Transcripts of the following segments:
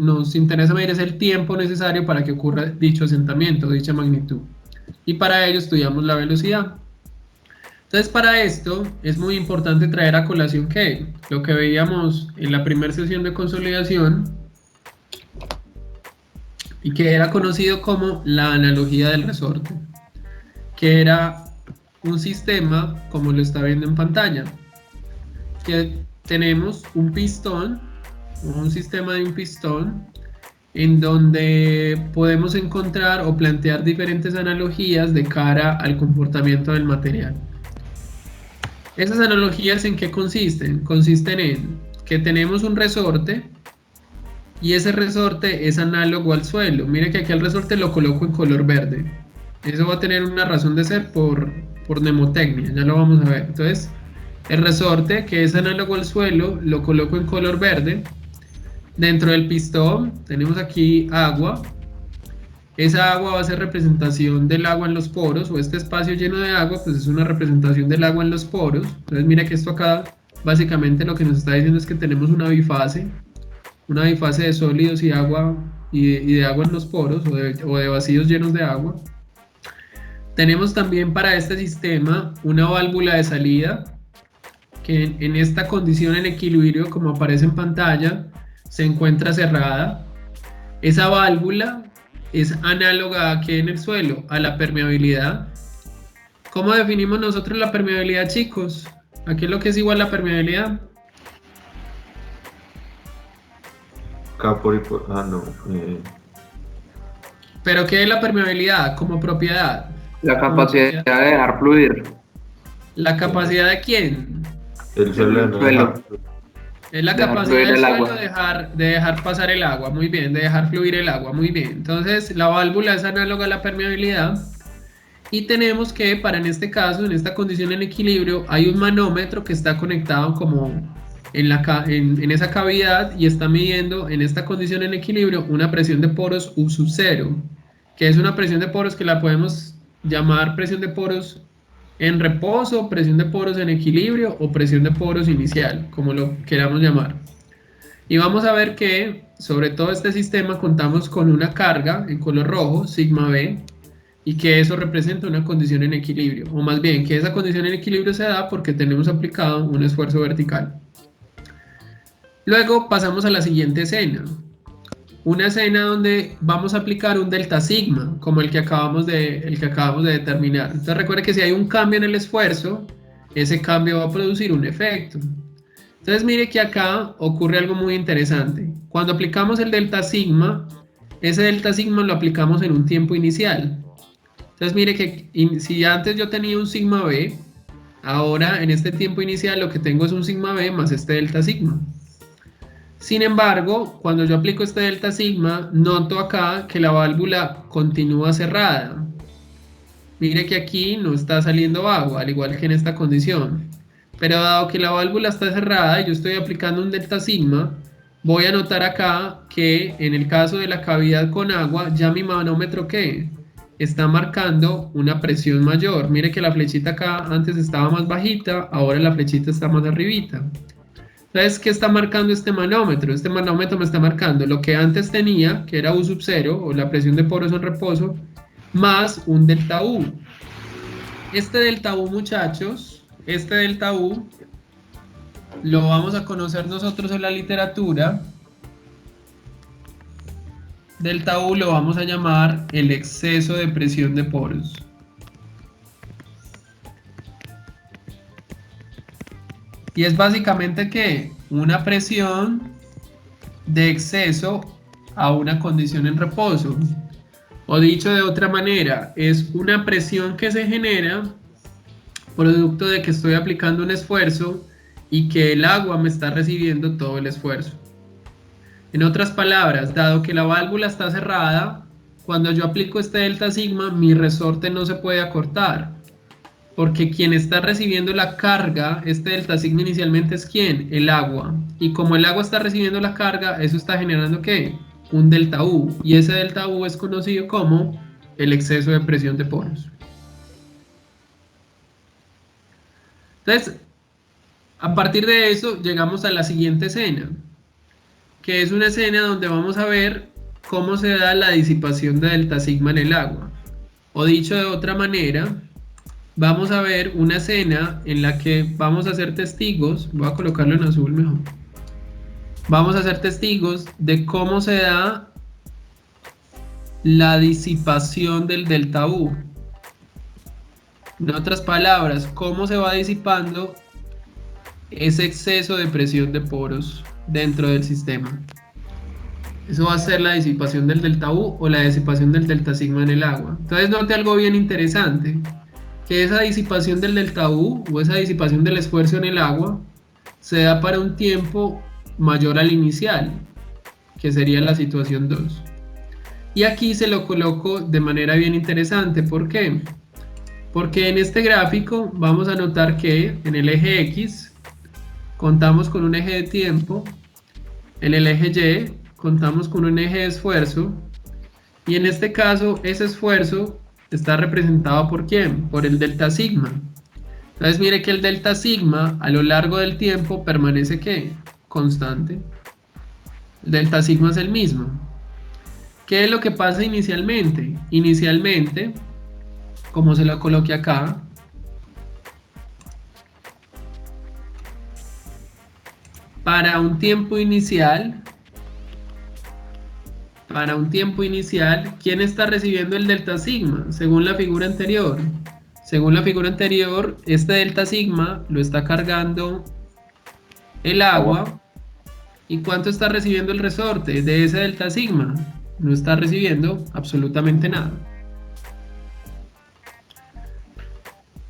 nos interesa medir es el tiempo necesario para que ocurra dicho asentamiento, dicha magnitud. Y para ello estudiamos la velocidad. Entonces, para esto es muy importante traer a colación que lo que veíamos en la primera sesión de consolidación y que era conocido como la analogía del resorte, que era un sistema como lo está viendo en pantalla, que tenemos un pistón, un sistema de un pistón, en donde podemos encontrar o plantear diferentes analogías de cara al comportamiento del material. ¿Esas analogías en qué consisten? Consisten en que tenemos un resorte y ese resorte es análogo al suelo. Mire que aquí el resorte lo coloco en color verde. Eso va a tener una razón de ser por mnemotecnia, ya lo vamos a ver. Entonces, el resorte que es análogo al suelo lo coloco en color verde. Dentro del pistón tenemos aquí agua. Esa agua va a ser representación del agua en los poros, o este espacio lleno de agua, pues es una representación del agua en los poros. Entonces mira que esto acá básicamente lo que nos está diciendo es que tenemos una bifase de sólidos y agua y de agua en los poros o de vacíos llenos de agua. Tenemos también para este sistema una válvula de salida que en esta condición en equilibrio, como aparece en pantalla, se encuentra cerrada. Esa válvula es análoga aquí en el suelo a la permeabilidad. ¿Cómo definimos nosotros la permeabilidad, chicos? ¿A qué es lo que es igual la permeabilidad? K por I por... Ah, no. ¿Pero qué es la permeabilidad como propiedad? La Como capacidad propiedad. de dejar fluir ¿La capacidad de quién? El suelo de el no suelo, dejar. Es la dejar capacidad fluir del el suelo agua. de dejar pasar el agua, muy bien, de dejar fluir el agua, muy bien. Entonces, la válvula es análoga a la permeabilidad. Y tenemos que, para en este caso, en esta condición en equilibrio, hay un manómetro que está conectado como en esa cavidad y está midiendo en esta condición en equilibrio una presión de poros U sub 0, que es una presión de poros que la podemos llamar presión de poros en reposo, presión de poros en equilibrio o presión de poros inicial, como lo queramos llamar. Y vamos a ver que sobre todo este sistema contamos con una carga en color rojo, sigma B, y que eso representa una condición en equilibrio, o más bien que esa condición en equilibrio se da porque tenemos aplicado un esfuerzo vertical. Luego pasamos a la siguiente escena, una escena donde vamos a aplicar un delta sigma, como el que acabamos de determinar. Entonces recuerde que si hay un cambio en el esfuerzo, ese cambio va a producir un efecto. Entonces mire que acá ocurre algo muy interesante. Cuando aplicamos el delta sigma, ese delta sigma lo aplicamos en un tiempo inicial. Entonces mire que si antes yo tenía un sigma b, ahora en este tiempo inicial lo que tengo es un sigma b más este delta sigma. Sin embargo, cuando yo aplico este delta sigma, noto acá que la válvula continúa cerrada. Mire que aquí no está saliendo agua, al igual que en esta condición. Pero dado que la válvula está cerrada y yo estoy aplicando un delta sigma, voy a notar acá que en el caso de la cavidad con agua, ya mi manómetro ¿qué? Está marcando una presión mayor. Mire que la flechita acá antes estaba más bajita, ahora la flechita está más arribita. Entonces, ¿qué está marcando este manómetro? Este manómetro me está marcando lo que antes tenía, que era U sub 0, o la presión de poros en reposo, más un delta U. Este delta U, muchachos, este delta U lo vamos a conocer nosotros en la literatura. Delta U lo vamos a llamar el exceso de presión de poros. Y es básicamente que una presión de exceso a una condición en reposo. O dicho de otra manera, es una presión que se genera producto de que estoy aplicando un esfuerzo y que el agua me está recibiendo todo el esfuerzo. En otras palabras, dado que la válvula está cerrada, cuando yo aplico este delta sigma, mi resorte no se puede acortar, porque quien está recibiendo la carga, este delta sigma inicialmente es ¿quién? El agua. Y como el agua está recibiendo la carga, eso está generando ¿qué? Un delta U. Y ese delta U es conocido como el exceso de presión de poros. Entonces, a partir de eso, llegamos a la siguiente escena, que es una escena donde vamos a ver cómo se da la disipación de delta sigma en el agua. O dicho de otra manera, vamos a ver una escena en la que vamos a ser testigos, voy a colocarlo en azul mejor, vamos a ser testigos de cómo se da la disipación del delta U. En otras palabras, cómo se va disipando ese exceso de presión de poros dentro del sistema. Eso va a ser la disipación del delta U o la disipación del delta sigma en el agua. Entonces note algo bien interesante, que esa disipación del delta U o esa disipación del esfuerzo en el agua se da para un tiempo mayor al inicial, que sería la situación 2. Y aquí se lo coloco de manera bien interesante. ¿Por qué? Porque en este gráfico vamos a notar que en el eje X contamos con un eje de tiempo, en el eje Y contamos con un eje de esfuerzo, y en este caso ese esfuerzo está representado ¿por quién? Por el delta sigma. Entonces mire que el delta sigma a lo largo del tiempo permanece ¿qué? Constante. El delta sigma es el mismo. ¿Qué es lo que pasa inicialmente? Inicialmente, como se lo coloqué acá, para un tiempo inicial, ¿quién está recibiendo el delta sigma? Según la figura anterior. Según la figura anterior, este delta sigma lo está cargando el agua. ¿Y cuánto está recibiendo el resorte de ese delta sigma? No está recibiendo absolutamente nada.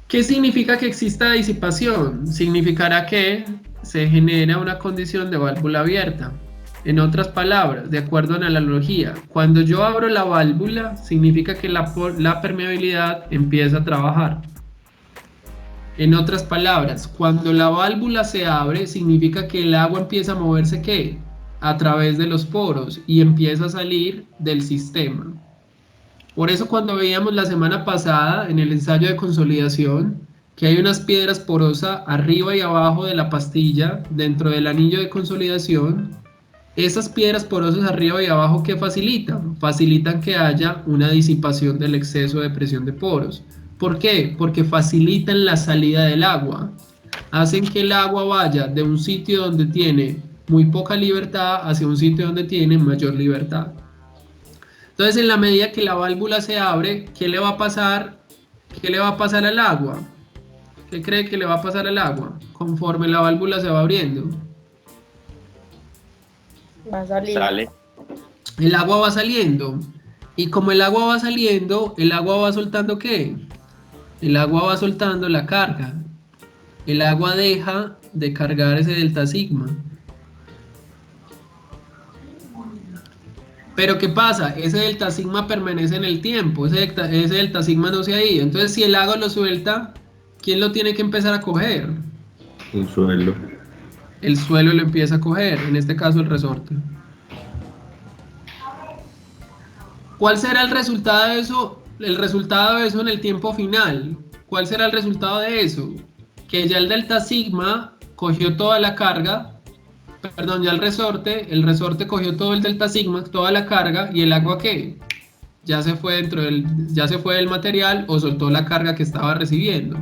¿Qué significa que exista disipación? Significará que se genera una condición de válvula abierta. En otras palabras, de acuerdo a la analogía, cuando yo abro la válvula, significa que la permeabilidad empieza a trabajar. En otras palabras, cuando la válvula se abre, significa que el agua empieza a moverse ¿qué? A través de los poros y empieza a salir del sistema. Por eso cuando veíamos la semana pasada en el ensayo de consolidación que hay unas piedras porosas arriba y abajo de la pastilla dentro del anillo de consolidación, esas piedras porosas arriba y abajo ¿qué facilitan? Facilitan que haya una disipación del exceso de presión de poros. ¿Por qué? Porque facilitan la salida del agua. Hacen que el agua vaya de un sitio donde tiene muy poca libertad hacia un sitio donde tiene mayor libertad. Entonces, en la medida que la válvula se abre, ¿qué le va a pasar? ¿Qué le va a pasar al agua? ¿Qué cree que le va a pasar al agua conforme la válvula se va abriendo? Va a salir. Sale. El agua va saliendo. Y como el agua va saliendo, el agua va soltando ¿qué? El agua va soltando la carga. El agua deja de cargar ese delta sigma. Pero ¿qué pasa? Ese delta sigma permanece en el tiempo. Ese delta sigma no se ha ido. Entonces si el agua lo suelta, ¿quién lo tiene que empezar a coger? El suelo. El suelo lo empieza a coger, en este caso el resorte. ¿Cuál será el resultado de eso? El resultado de eso en el tiempo final. ¿Cuál será el resultado de eso? Que ya el delta sigma cogió toda la carga, perdón, ya el resorte cogió todo el delta sigma, toda la carga, y el agua ¿qué? Ya se fue del material o soltó la carga que estaba recibiendo.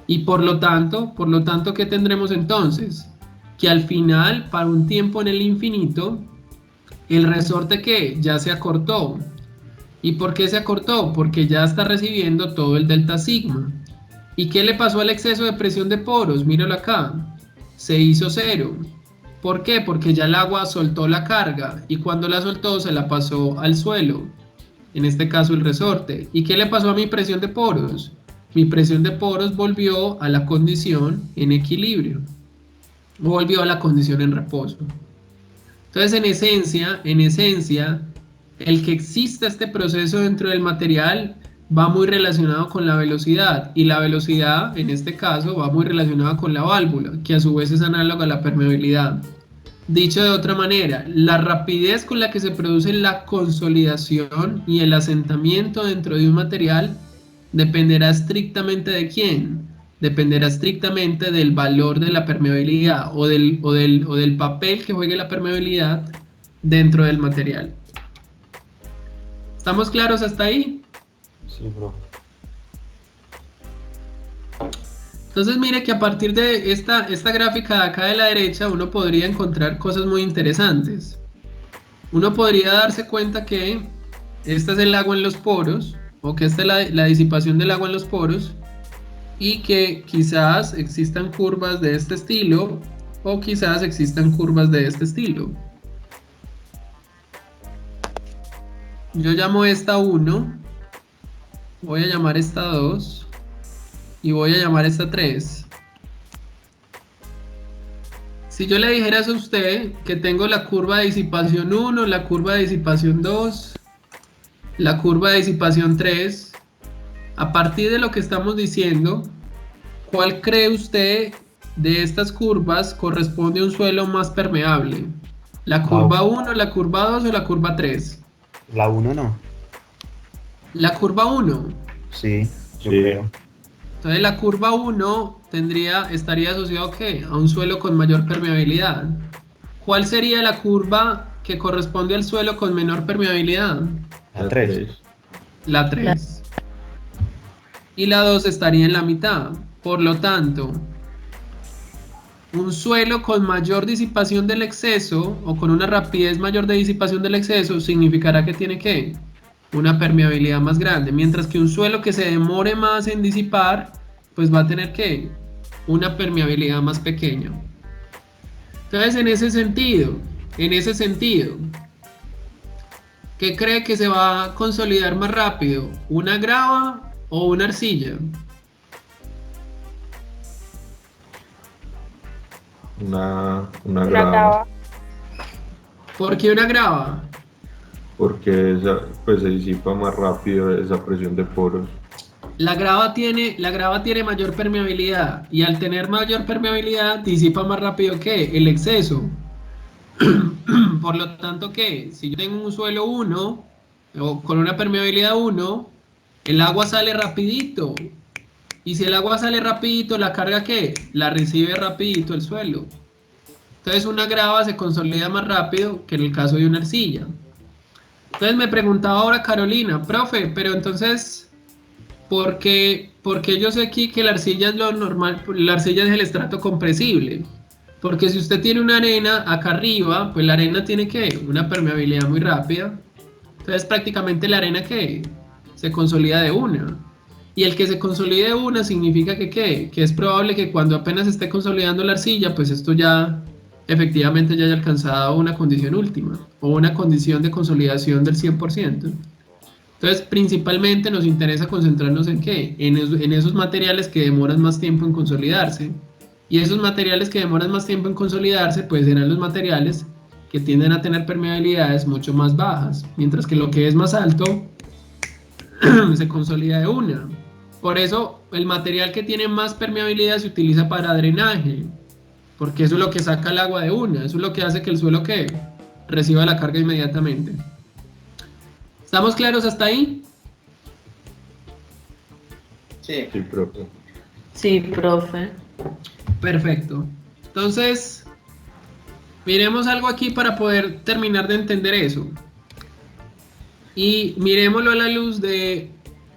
Y por lo tanto, ¿qué tendremos entonces? Que al final, para un tiempo en el infinito, el resorte ¿qué? Ya se acortó. ¿Y por qué se acortó? Porque ya está recibiendo todo el delta sigma. ¿Y qué le pasó al exceso de presión de poros? Míralo acá. Se hizo cero. ¿Por qué? Porque ya el agua soltó la carga y cuando la soltó se la pasó al suelo. En este caso el resorte. ¿Y qué le pasó a mi presión de poros? Mi presión de poros volvió a la condición en equilibrio. Volvió a la condición en reposo. Entonces en esencia, el que exista este proceso dentro del material va muy relacionado con la velocidad, y la velocidad en este caso va muy relacionada con la válvula, que a su vez es análoga a la permeabilidad. Dicho de otra manera, la rapidez con la que se produce la consolidación y el asentamiento dentro de un material dependerá estrictamente de ¿quién? dependerá estrictamente del valor de la permeabilidad o del papel que juegue la permeabilidad dentro del material. ¿Estamos claros hasta ahí? Sí, bro. Entonces mire que a partir de esta gráfica de acá de la derecha uno podría encontrar cosas muy interesantes. Uno podría darse cuenta que este es el agua en los poros, o que esta es la disipación del agua en los poros, y que quizás existan curvas de este estilo, o quizás existan curvas de este estilo. Yo llamo esta 1, voy a llamar esta 2, y voy a llamar esta 3. Si yo le dijera a usted que tengo la curva de disipación 1, la curva de disipación 2, la curva de disipación 3, a partir de lo que estamos diciendo, ¿cuál cree usted de estas curvas corresponde a un suelo más permeable? ¿La curva 1, la curva 2 o la curva 3? La 1 no. La curva 1. Sí, yo Sí. creo. Entonces la curva 1 estaría asociado ¿a qué? A un suelo con mayor permeabilidad. ¿Cuál sería la curva que corresponde al suelo con menor permeabilidad? La 3. La 3. Y la 2 estaría en la mitad. Por lo tanto, un suelo con mayor disipación del exceso o con una rapidez mayor de disipación del exceso significará que tiene ¿qué? Una permeabilidad más grande, mientras que un suelo que se demore más en disipar, pues va a tener ¿qué? Una permeabilidad más pequeña. Entonces, en ese sentido, ¿qué cree que se va a consolidar más rápido? ¿Una grava o una arcilla? Una grava. ¿Por qué una grava? Porque pues se disipa más rápido esa presión de poros. La grava tiene mayor permeabilidad y al tener mayor permeabilidad disipa más rápido que el exceso. Por lo tanto, que si yo tengo un suelo 1 o con una permeabilidad 1, el agua sale rapidito. Y si el agua sale rapidito, ¿la carga qué? La recibe rapidito el suelo. Entonces una grava se consolida más rápido que en el caso de una arcilla. Entonces me preguntaba ahora Carolina, profe, pero entonces, ¿por qué yo sé aquí que la arcilla es lo normal? La arcilla es el estrato compresible. Porque si usted tiene una arena acá arriba, pues la arena tiene que una permeabilidad muy rápida. Entonces prácticamente la arena que se consolida de una. Y el que se consolide de una significa que es probable que cuando apenas esté consolidando la arcilla, pues esto ya efectivamente ya haya alcanzado una condición última o una condición de consolidación del 100%. Entonces principalmente nos interesa concentrarnos en qué, en esos materiales que demoran más tiempo en consolidarse. Y esos materiales que demoran más tiempo en consolidarse, pues serán los materiales que tienden a tener permeabilidades mucho más bajas, mientras que lo que es más alto se consolida de una. Por eso el material que tiene más permeabilidad se utiliza para drenaje, porque eso es lo que saca el agua de una, eso es lo que hace que el suelo que reciba la carga inmediatamente. ¿Estamos claros hasta ahí? Sí. Sí, profe. Sí, profe. Perfecto. Entonces, miremos algo aquí para poder terminar de entender eso. Y miremoslo a la luz de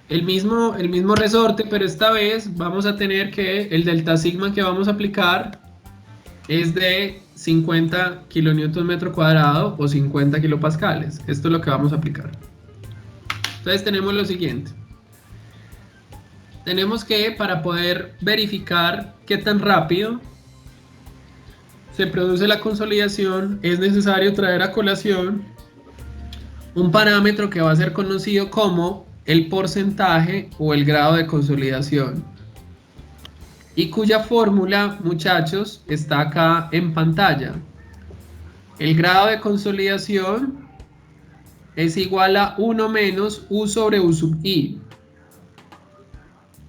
el mismo resorte, pero esta vez vamos a tener que el delta sigma que vamos a aplicar es de 50 kilonewton metro cuadrado o 50 kilopascales. Esto es lo que vamos a aplicar. Entonces tenemos lo siguiente. Tenemos que, para poder verificar qué tan rápido se produce la consolidación, es necesario traer a colación un parámetro que va a ser conocido como el porcentaje o el grado de consolidación, y cuya fórmula, muchachos, está acá en pantalla. El grado de consolidación es igual a 1 menos U sobre U sub I.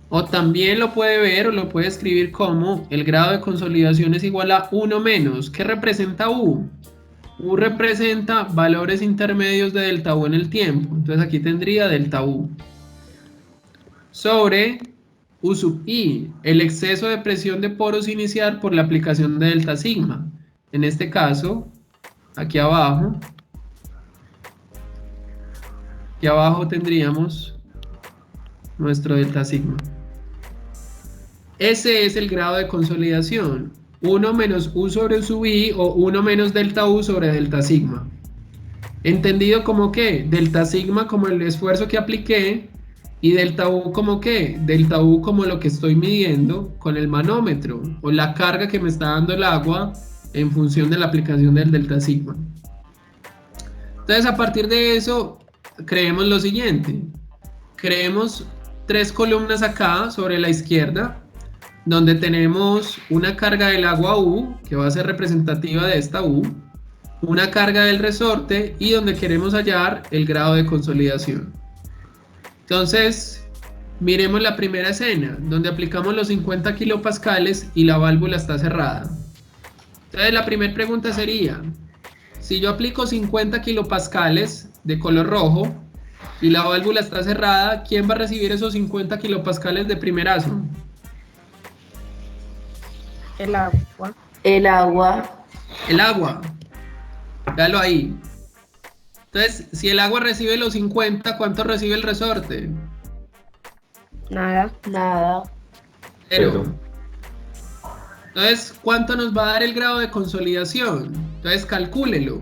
O también lo puede ver o lo puede escribir como el grado de consolidación es igual a 1 menos. ¿Qué representa U? U representa valores intermedios de delta U en el tiempo. Entonces aquí tendría delta U sobre U sub I, el exceso de presión de poros inicial por la aplicación de delta sigma. En este caso, aquí abajo tendríamos nuestro delta sigma. Ese es el grado de consolidación. 1 menos U sobre U sub I o 1 menos delta U sobre delta sigma. ¿Entendido como qué? Delta sigma como el esfuerzo que apliqué y delta U como qué? Delta U como lo que estoy midiendo con el manómetro o la carga que me está dando el agua en función de la aplicación del delta sigma. Entonces, a partir de eso, creemos lo siguiente. Creemos 3 columnas acá sobre la izquierda, donde tenemos una carga del agua U, que va a ser representativa de esta U, una carga del resorte y donde queremos hallar el grado de consolidación. Entonces, miremos la primera escena, donde aplicamos los 50 kilopascales y la válvula está cerrada. Entonces, la primera pregunta sería, si yo aplico 50 kilopascales de color rojo y la válvula está cerrada, ¿quién va a recibir esos 50 kilopascales de primerazo? El agua. El agua. El agua. Véalo ahí. Entonces, si el agua recibe los 50, ¿cuánto recibe el resorte? Nada. Nada. 0. Entonces, ¿cuánto nos va a dar el grado de consolidación? Entonces, calcúlelo.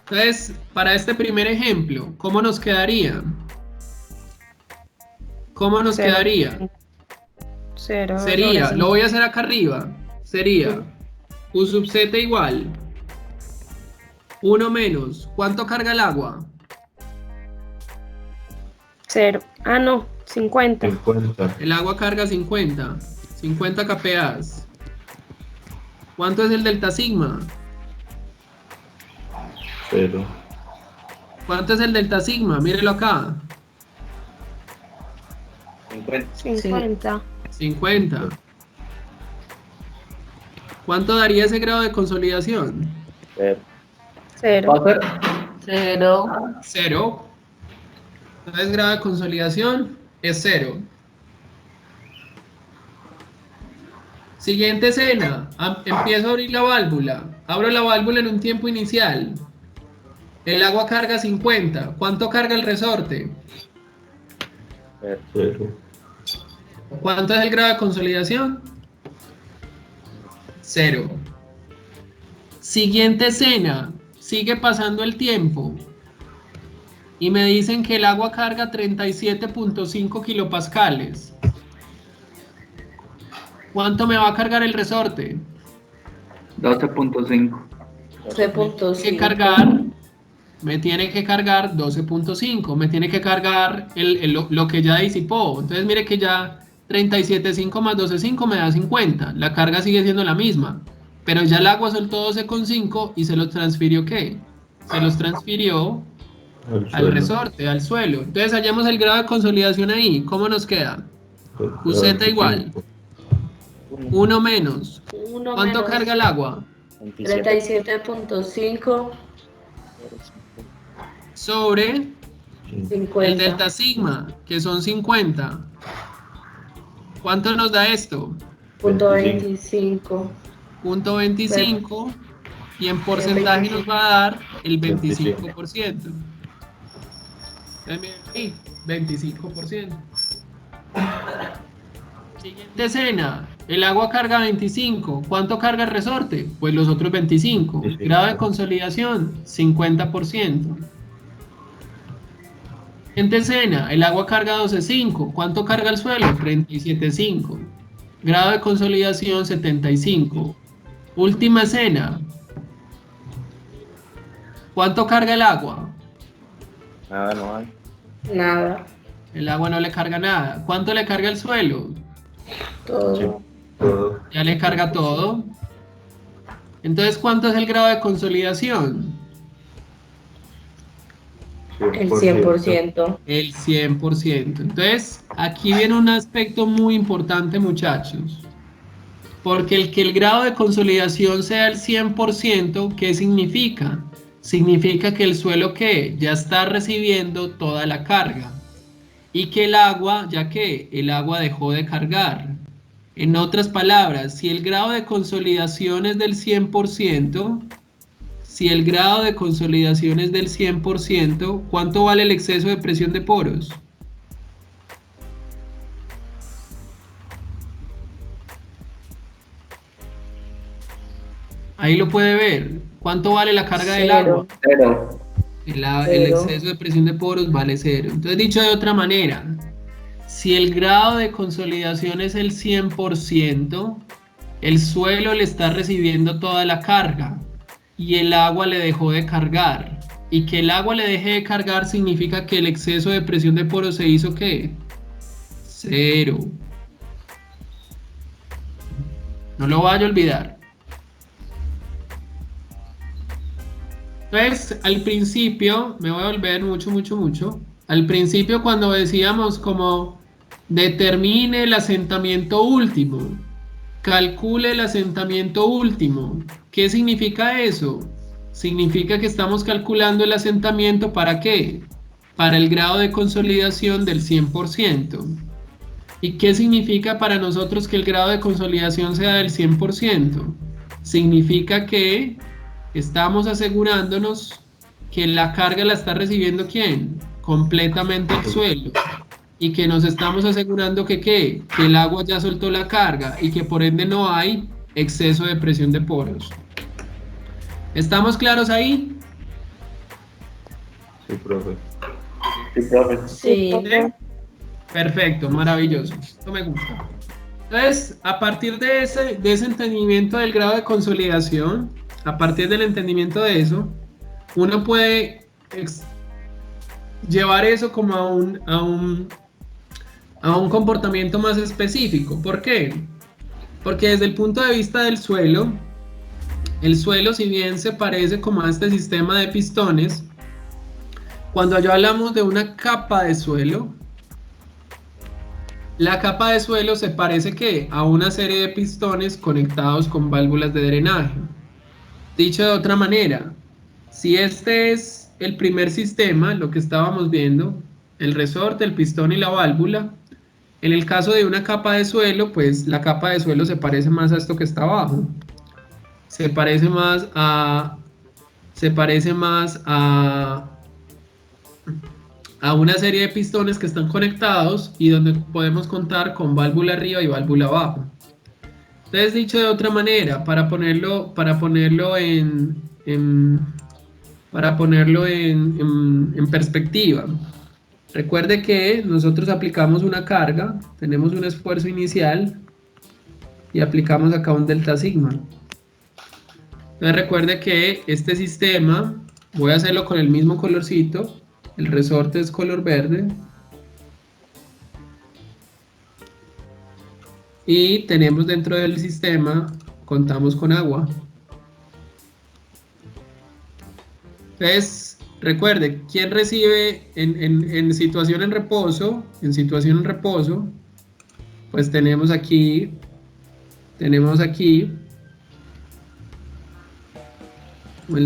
Entonces, para este primer ejemplo, ¿cómo nos quedaría? ¿Cómo nos Cero. quedaría? 0. Sería, lo voy a hacer acá arriba, sería U sub Z igual 1 menos, ¿cuánto carga el agua? 0. Ah, no. 50. 50. El agua carga 50 kPa. ¿Cuánto es el delta sigma? 0. ¿Cuánto es el delta sigma? Mírelo acá. 50. 50. ¿Cuánto daría ese grado de consolidación? 0. 0. 0. Entonces, grado de consolidación es 0. Siguiente escena. Empiezo a abrir la válvula. Abro la válvula en un tiempo inicial. El agua carga 50. ¿Cuánto carga el resorte? 0. ¿Cuánto es el grado de consolidación? 0. Siguiente escena. Sigue pasando el tiempo. Y me dicen que el agua carga 37.5 kilopascales. ¿Cuánto me va a cargar el resorte? 12.5. 12.5. Me tiene que cargar 12.5. Me tiene que cargar lo que ya disipó. Entonces mire que ya 37.5 más 12.5 me da 50. La carga sigue siendo la misma. Pero ya el agua soltó 12.5 y se los transfirió ¿qué? Se los transfirió al resorte, al suelo. Entonces hallamos el grado de consolidación ahí. ¿Cómo nos queda? UZ igual 1 menos. ¿Cuánto carga el agua? 37.5. Sobre el 50. delta sigma, que son 50. ¿Cuánto nos da esto? Punto 25. Punto 25. Y en porcentaje nos va a dar el 25%. Entonces, miren ahí, 25%. Siguiente escena. El agua carga 25. ¿Cuánto carga el resorte? Pues los otros 25. Grado de consolidación, 50%. Siguiente escena. El agua carga 12.5. ¿Cuánto carga el suelo? 37.5. Grado de consolidación, 75. Última escena. ¿Cuánto carga el agua? Nada, no hay. Nada. El agua no le carga nada. ¿Cuánto le carga el suelo? Todo. Todo. Ya le carga todo. Entonces, ¿cuánto es el grado de consolidación? El 100%. El 100%. Entonces, aquí viene un aspecto muy importante, muchachos. Porque el que el grado de consolidación sea el 100%, ¿qué significa? Significa que el suelo ¿qué? Ya está recibiendo toda la carga. y que el agua, ya que el agua dejó de cargar. En otras palabras, si el grado de consolidación es del 100%, si el grado de consolidación es del 100%, ¿cuánto vale el exceso de presión de poros? Ahí lo puede ver. ¿Cuánto vale la carga del agua? Cero. El exceso de presión de poros vale 0. Entonces, dicho de otra manera, si el grado de consolidación es el 100%, el suelo le está recibiendo toda la carga y el agua le dejó de cargar. Y que el agua le deje de cargar significa que el exceso de presión de poros se hizo ¿qué? 0. No lo vaya a olvidar. Entonces, al principio, me voy a volver mucho. Al principio, cuando decíamos como determine el asentamiento último, calcule el asentamiento último. ¿Qué significa eso? Significa que estamos calculando el asentamiento ¿para qué? Para el grado de consolidación del 100%. ¿Y qué significa para nosotros que el grado de consolidación sea del 100%? Significa que estamos asegurándonos que la carga la está recibiendo ¿quién? Completamente el suelo. Y que nos estamos asegurando que ¿qué? Que el agua ya soltó la carga y que por ende no hay exceso de presión de poros. ¿Estamos claros ahí? Sí, profe. Sí, profe. Sí. Perfecto, maravilloso. Esto me gusta. Entonces, a partir de ese entendimiento del grado de consolidación, a partir del entendimiento de eso, uno puede llevar eso como a un comportamiento más específico. ¿Por qué? Porque desde el punto de vista del suelo, el suelo, si bien se parece como a este sistema de pistones, cuando ya hablamos de una capa de suelo, la capa de suelo se parece ¿qué? A una serie de pistones conectados con válvulas de drenaje. Dicho de otra manera, si este es el primer sistema, lo que estábamos viendo, el resorte, el pistón y la válvula, en el caso de una capa de suelo, pues la capa de suelo se parece más a esto que está abajo. Se parece más a una serie de pistones que están conectados y donde podemos contar con válvula arriba y válvula abajo. Entonces, dicho de otra manera, para ponerlo en perspectiva, recuerde que nosotros aplicamos una carga, tenemos un esfuerzo inicial y aplicamos acá un delta sigma. Entonces recuerde que este sistema, voy a hacerlo con el mismo colorcito, el resorte es color verde. Y tenemos dentro del sistema, contamos con agua. Entonces, recuerde, ¿quién recibe en situación en reposo? En situación en reposo, pues tenemos aquí, en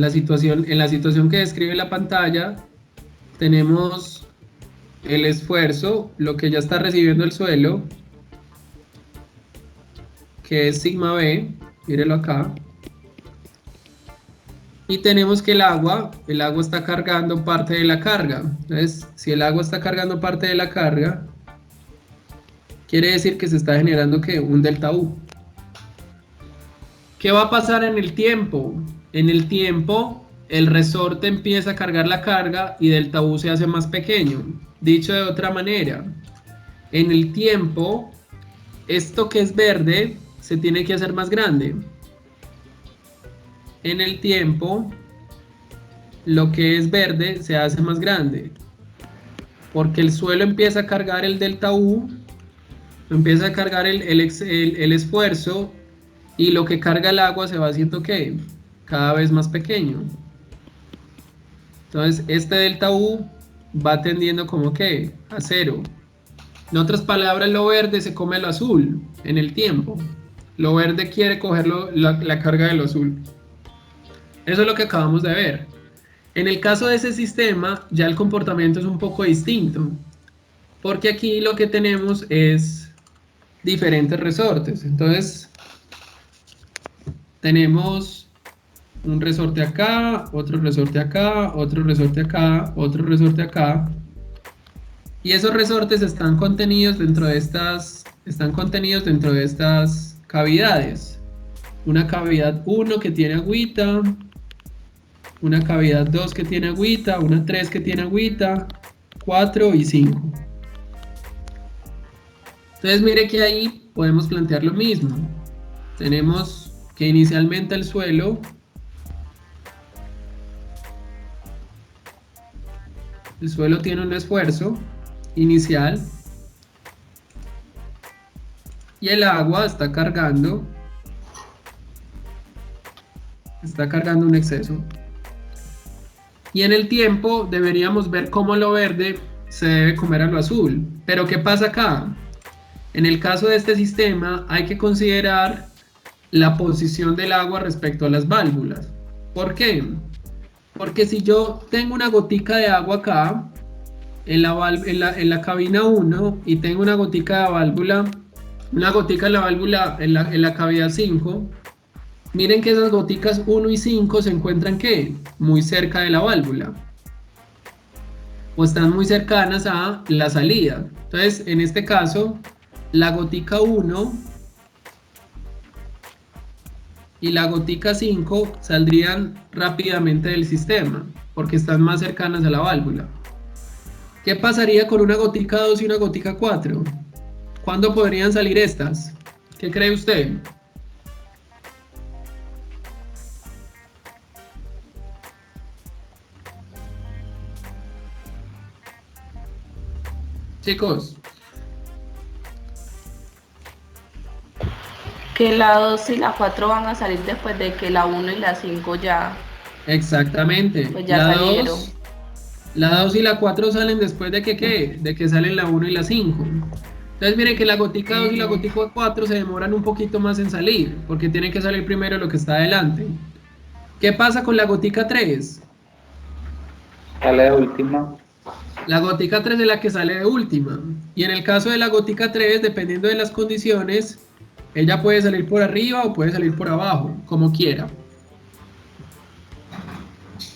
la situación que describe la pantalla, tenemos el esfuerzo, lo que ya está recibiendo el suelo, que es sigma B, mírelo acá. Y tenemos que el agua está cargando parte de la carga. Entonces, si el agua está cargando parte de la carga, quiere decir que se está generando ¿qué? Un delta U. ¿Qué va a pasar en el tiempo? En el tiempo, el resorte empieza a cargar la carga y delta U se hace más pequeño. Dicho de otra manera, en el tiempo, esto que es verde se tiene que hacer más grande. En el tiempo, lo que es verde se hace más grande. Porque el suelo empieza a cargar el delta U, empieza a cargar el esfuerzo, y lo que carga el agua se va haciendo ¿qué? Cada vez más pequeño. Entonces este delta U va tendiendo como ¿qué? A 0. En otras palabras, lo verde se come lo azul en el tiempo. Lo verde quiere coger la carga de lo azul. Eso es lo que acabamos de ver. En el caso de ese sistema, ya el comportamiento es un poco distinto. Porque aquí lo que tenemos es diferentes resortes. Entonces, tenemos un resorte acá, otro resorte acá, otro resorte acá, otro resorte acá. Y esos resortes están contenidos dentro de estas cavidades. Una cavidad 1 que tiene agüita, una cavidad 2 que tiene agüita, una 3 que tiene agüita, 4 y 5. Entonces mire que ahí podemos plantear lo mismo. Tenemos que inicialmente el suelo tiene un esfuerzo inicial y el agua está cargando un exceso. Y en el tiempo deberíamos ver cómo lo verde se debe comer a lo azul. Pero ¿qué pasa acá? En el caso de este sistema hay que considerar la posición del agua respecto a las válvulas. ¿Por qué? Porque si yo tengo una gotica de agua acá en la cabina 1 y tengo una gotica de válvula, una gotica de la válvula en la cavidad 5, miren que esas goticas 1 y 5 se encuentran ¿qué? Muy cerca de la válvula o están muy cercanas a la salida. Entonces en este caso la gotica 1 y la gotica 5 saldrían rápidamente del sistema porque están más cercanas a la válvula. ¿Qué pasaría con una gotica 2 y una gotica 4? ¿Cuándo podrían salir estas? ¿Qué cree usted? Chicos. Que la 2 y la 4 van a salir después de que la 1 y la 5 ya, Exactamente. pues ya salieron. La 2 y la 4 salen después de que ¿qué? De que salen la 1 y la 5. Entonces miren que la gotica 2 y la gotica 4 se demoran un poquito más en salir, porque tienen que salir primero lo que está adelante. ¿Qué pasa con la gotica 3? Sale de última. La gotica 3 es la que sale de última. Y en el caso de la gotica 3, dependiendo de las condiciones, ella puede salir por arriba o puede salir por abajo, como quiera.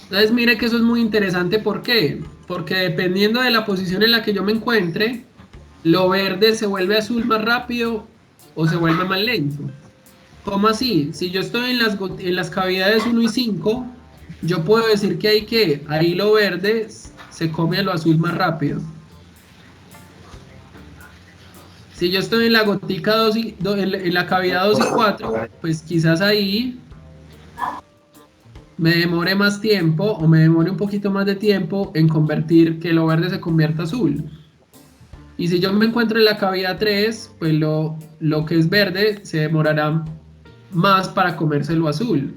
Entonces mire que eso es muy interesante. ¿Por qué? Porque dependiendo de la posición en la que yo me encuentre, lo verde se vuelve azul más rápido o se vuelve más lento. ¿Cómo así? Si yo estoy en las cavidades 1 y 5, yo puedo decir que ahí lo verde se come a lo azul más rápido. Si yo estoy en la gotica 2 en la cavidad 2 y 4, pues quizás ahí me demore más tiempo o me demore un poquito más de tiempo en convertir que lo verde se convierta azul. Y si yo me encuentro en la cavidad 3, pues lo que es verde se demorará más para comerse lo azul.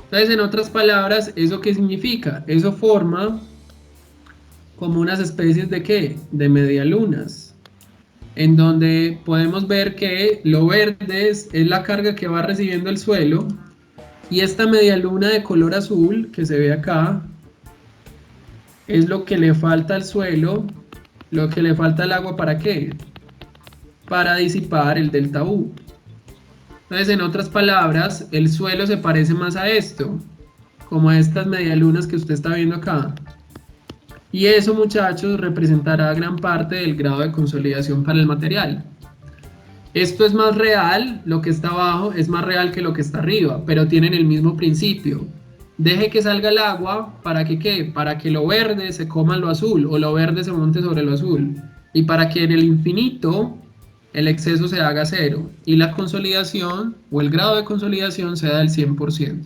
Entonces, en otras palabras, ¿eso qué significa? Eso forma como unas especies de ¿qué? De medialunas, en donde podemos ver que lo verde es la carga que va recibiendo el suelo, y esta medialuna de color azul que se ve acá es lo que le falta al suelo, lo que le falta al agua. ¿Para qué? Para disipar el delta U. Entonces, en otras palabras, el suelo se parece más a esto, como a estas medialunas que usted está viendo acá. Y eso, muchachos, representará gran parte del grado de consolidación para el material. Esto es más real, lo que está abajo es más real que lo que está arriba, pero tienen el mismo principio. Deje que salga el agua para que ¿qué? Para que lo verde se coma lo azul o lo verde se monte sobre lo azul. Y para que en el infinito el exceso se haga cero y la consolidación o el grado de consolidación sea del 100%.